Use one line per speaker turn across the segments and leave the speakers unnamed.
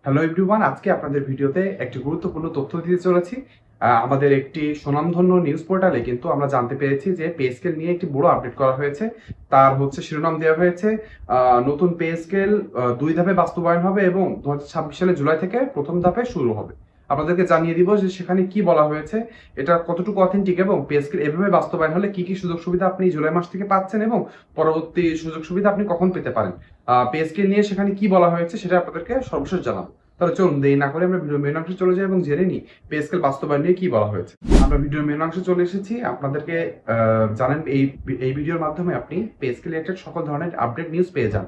Hello everyone, আজকে আপনাদের ভিডিওতে একটি গুরুত্বপূর্ণ তথ্য দিতে চলেছি। আমাদের একটি স্বনামধন্য নিউজ পোর্টালে কিন্তু আমরা জানতে পেরেছি যে পে স্কেল নিয়ে একটি বড় আপডেট করা হয়েছে। তার শিরোনাম দেওয়া হয়েছে নতুন পে স্কেল ২ ধাপে বাস্তবায়ন হবে এবং ২০২৬ সালের জুলাই থেকে প্রথম ধাপে শুরু হবে। আপনাদেরকে জানিয়ে দিব যে সেখানে কি বলা হয়েছে, এটা কতটুকু অথেন্টিক এবং পে স্কেল এভাবে বাস্তবায়ন হলে কি কি সুযোগ সুবিধা আপনি জুলাই মাস থেকে পাচ্ছেন এবং পরবর্তী সুযোগ সুবিধা আপনি কখন পেতে পারেন। পে স্কেল নিয়ে সেখানে কি বলা হয়েছে সেটা আপনাদেরকে সর্বশেষ জানাবো। তাহলে চলুন দেরি না করে আমরা ভিডিওর মেন অংশে চলে যাই এবং জেনে নিই পে স্কেল বাস্তবায়ন নিয়ে কি বলা হয়েছে। আমরা ভিডিওর মেন অংশে চলে এসেছি। আপনাদেরকে জানেন এই ভিডিওর মাধ্যমে আপনি পে স্কেল রিলেটেড সকল ধরনের আপডেট নিউজ পেয়ে যান।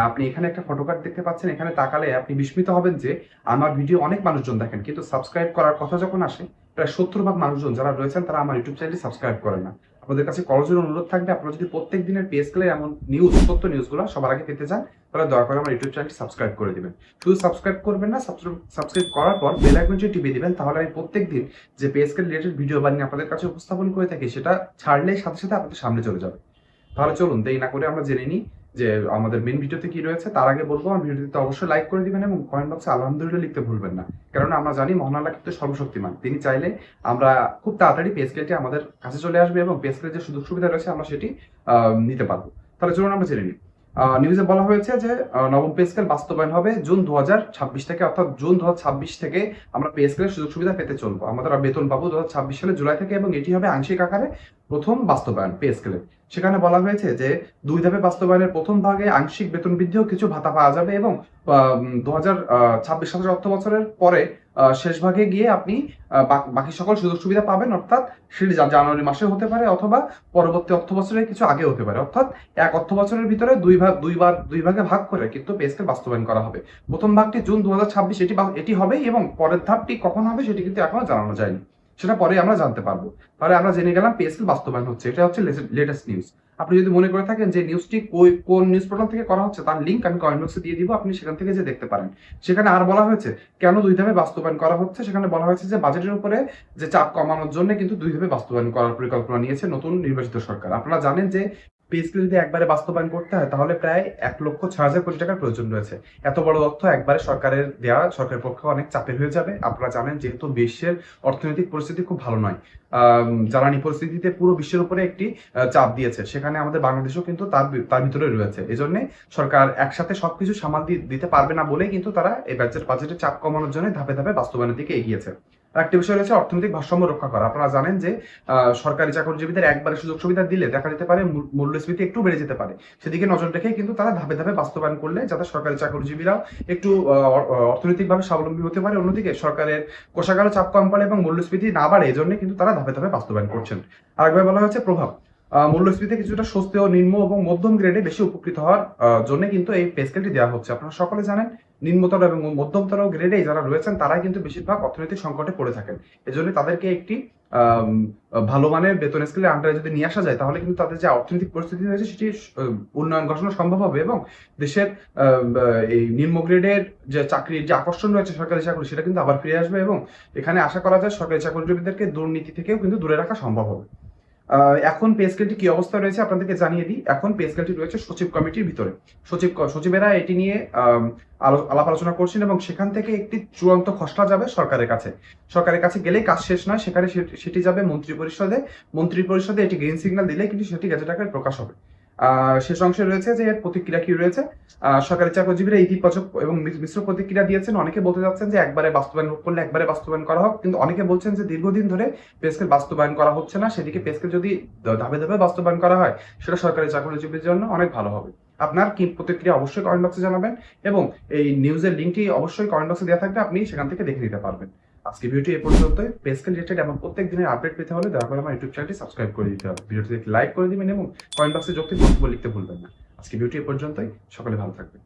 আপনি এখানে একটা ফটোকার্ড দেখতে পাচ্ছেন, এখানে তাকালে আপনি বিস্মিত হবেন যে আমার ভিডিও অনেক মানুষজন দেখেন, কিন্তু সাবস্ক্রাইব করার কথা যখন আসে প্রায় 70% মানুষজন যারা রয়েছেন তারা আমার ইউটিউব চ্যানেলটি সাবস্ক্রাইব করেন না। আপনাদের কাছে করজোড়ে অনুরোধ থাকবে, আপনারা যদি প্রত্যেক দিনের পে স্কেলের এমন নিউজ, সত্য নিউজগুলো সবার আগে পেতে চান তাহলে দয়া করে আমার ইউটিউব চ্যানেলটি সাবস্ক্রাইব করে দিবেন। শুধু সাবস্ক্রাইব করবেন না, সাবস্ক্রাইব করার পর বেল আইকনটি টিপে দিবেন, তাহলে আমি প্রত্যেকদিন যে পে স্কেল রিলেটেড ভিডিও বানিয়ে আপনাদের কাছে উপস্থাপন করে থাকি সেটা ছাড়লেই সাথে সাথে আপনাদের সামনে চলে যাবে। তাহলে চলুন দেরি না করে আমরা জেনে নিই যে আমাদের মেন ভিডিওতে কি রয়েছে। তার আগে বলবো আমার ভিডিওতে অবশ্যই লাইক করে দিবেন এবং কমেন্ট বক্সে আলহামদুলিল্লাহ লিখতে ভুলবেন না, কারণ আমরা জানি মহান আল্লাহ কিন্তু সর্বশক্তিমান। তিনি চাইলে আমরা খুব তাড়াতাড়ি পে স্কেলটি আমাদের কাছে চলে আসবে এবং পে স্কেলের যে সুযোগ সুবিধা রয়েছে আমরা সেটি নিতে পারবো। তাহলে চলুন আমরা জেনে নিই। নিউজে বলা হয়েছে যে নবম পে স্কেল বাস্তবায়ন হবে জুন 2026 থেকে, অর্থাৎ জুন 2026 থেকে আমরা পে স্কেলের সুযোগ সুবিধা পেতে চলবো। আমাদের বেতন পাবো 2026 সালের জুলাই থেকে এবং এটি হবে আংশিক আকারে প্রথম বাস্তবায়ন পে স্কেলের। সেখানে বলা হয়েছে যে ২ ধাপে বাস্তবায়নের প্রথম ভাগে আংশিক বেতন বৃদ্ধিও কিছু ভাতা পাওয়া যাবে এবং 2026 অর্থ বছরের পরে শেষ ভাগে গিয়ে আপনি বাকি সকল সুযোগ সুবিধা পাবেন, অর্থাৎ সেটি জানুয়ারি মাসে হতে পারে অথবা পরবর্তী অর্থ বছরের কিছু আগে হতে পারে, অর্থাৎ এক অর্থ বছরের ভিতরে দুই ভাগে ভাগ করে কিন্তু পে স্কেল বাস্তবায়ন করা হবে। প্রথম ভাগটি জুন 2026 এটি হবে এবং পরের ধাপটি কখন হবে সেটি কিন্তু এখনো জানানো যায়নি, সেটা পরে আমরা জানতে পারবো। তাহলে আমরা জেনে গেলাম পে স্কেল বাস্তবায়ন হচ্ছে, এটা হচ্ছে লেটেস্ট নিউজ। আপনি যদি মনে করে থাকেন যে নিউজটি কোন নিউজ পোর্টাল থেকে করা হচ্ছে তার লিঙ্ক আমি কমেন্ট বক্সে দিয়ে দিব, আপনি সেখান থেকে যে দেখতে পারেন। সেখানে আর বলা হয়েছে কেন ২ ধাপে বাস্তবায়ন করা হচ্ছে, সেখানে বলা হয়েছে যে বাজেটের উপরে যে চাপ কমানোর জন্য কিন্তু ২ ধাপে বাস্তবায়ন করার পরিকল্পনা নিয়েছে নতুন নির্বাচিত সরকার। আপনারা জানেন যে পে স্কেল যদি একবারে বাস্তবায়ন করতে হয় তাহলে প্রায় ১,৬০,০০০ কোটি টাকার প্রয়োজন রয়েছে। এত বড় অর্থ একবারে সরকারের দেওয়া সরকারের পক্ষে অনেক চাপের হয়ে যাবে। আপনারা জানেন যেহেতু বিশ্বের অর্থনৈতিক পরিস্থিতি খুব ভালো নয়, জ্বালানি পরিস্থিতিতে পুরো বিশ্বের উপরে একটি চাপ দিয়েছে, সেখানে আমাদের বাংলাদেশও কিন্তু তার ভিতরে রয়েছে। এজন্য সরকার একসাথে সবকিছু সামাল দিতে পারবে না বলেই কিন্তু তারা এই বাজেটের চাপ কমানোর জন্য ধাপে ধাপে বাস্তবায়নের দিকে এগিয়েছে। আরেকটি বিষয় রয়েছে অর্থনৈতিক ভারসাম্য রক্ষা করা। আপনারা জানেন যে সরকারি চাকরিজীবীদের একবারে সুযোগ সুবিধা দিলে দেখা যেতে পারে মূল্যস্ফীতি একটু বেড়ে যেতে পারে, সেদিকে নজর রেখেই কিন্তু তারা ধাপে ধাপে বাস্তবায়ন করলে যাতে সরকারি চাকরিজীবীরাও একটু অর্থনৈতিকভাবে স্বাবলম্বী হতে পারে, অন্যদিকে সরকারের কোষাগারও চাপ কম পড়ে এবং মূল্যস্ফীতি না বাড়ে, এজন্য কিন্তু তারা ধাপে ধাপে বাস্তবায়ন করছেন। আরেকবার বলা হয়েছে প্রভাব, মূল্যস্ফীতিতে কিছুটা স্বস্তি ও নিম্ন এবং মধ্যম গ্রেডে বেশি উপকৃত হওয়ার জন্য কিন্তু এই পে স্কেলটি দেওয়া হচ্ছে। আপনারা সকলে জানেন নিম্নতর এবং মধ্যমতর গ্রেডে যারা রয়েছেন তারাই কিন্তু বেশিরভাগ অর্থনৈতিক সংকটে পড়ে থাকেন। এজন্য তাদেরকে একটি ভালো মানের বেতন স্কেলের আন্ডারে যদি নিয়ে আসা যায় তাহলে কিন্তু তাদের যে অর্থনৈতিক পরিস্থিতি রয়েছে সেটি উন্নয়ন ঘটানো সম্ভব হবে এবং দেশের এই নিম্ন গ্রেডের যে চাকরির যে আকর্ষণ রয়েছে সরকারি চাকরি সেটা কিন্তু আবার ফিরে আসবে এবং এখানে আশা করা যায় সরকারি চাকরিজীবীদেরকে দুর্নীতি থেকেও কিন্তু দূরে রাখা সম্ভব হবে। এখন পে স্কেলটি কি অবস্থা রয়েছে আপনাদেরকে জানিয়ে দিই। এখন পে স্কেলটি রয়েছে সচিব কমিটির ভিতরে। সচিবেরা এটি নিয়ে আলাপ আলোচনা করছেন এবং সেখান থেকে একটি চূড়ান্ত খসড়া যাবে সরকারের কাছে গেলেই কাজ শেষ নয়, সেখানে সেটি যাবে মন্ত্রী পরিষদে এটি গ্রিন সিগন্যাল দিলে কিন্তু সেটি গেজেট আকারে প্রকাশ হবে। শেষ অংশে রয়েছে যে এর প্রতিক্রিয়া কি রয়েছে। সরকারি চাকরিজীবীরা ইতিবাচক এবং মিশ্র প্রতিক্রিয়া দিয়েছেন। অনেকে বলতে যাচ্ছেন যে একবারে বাস্তবায়ন করা হোক, কিন্তু অনেকে বলছেন যে দীর্ঘদিন ধরে পে স্কেল বাস্তবায়ন করা হচ্ছে না, সেদিকে পে স্কেল যদি ধাপে ধাপে বাস্তবায়ন করা হয় সেটা সরকারি চাকরিজীবীর জন্য অনেক ভালো হবে। আপনার কি প্রতিক্রিয়া অবশ্যই কমেন্ট বক্সে জানাবেন এবং এই নিউজের লিঙ্কটি অবশ্যই কমেন্ট বক্সে দেওয়া থাকবে, আপনি সেখান থেকে দেখে নিতে পারবেন। আজকে ভিডিওটি এ পর্যন্তই। পে স্কেল রিলেটেড এবং প্রত্যেক দিনের আপডেট পেতে হলে দয়া করে আমার ইউটিউব চ্যানেলটি সাবস্ক্রাইব করে দিতে হবে, ভিডিওটি লাইক করে দিবেন এবং কমেন্ট বক্সে যৌক্তিক বক্তব্য লিখতে ভুলবেন না। আজকে ভিডিওটি এ পর্যন্তই, সকলে ভালো থাকবেন।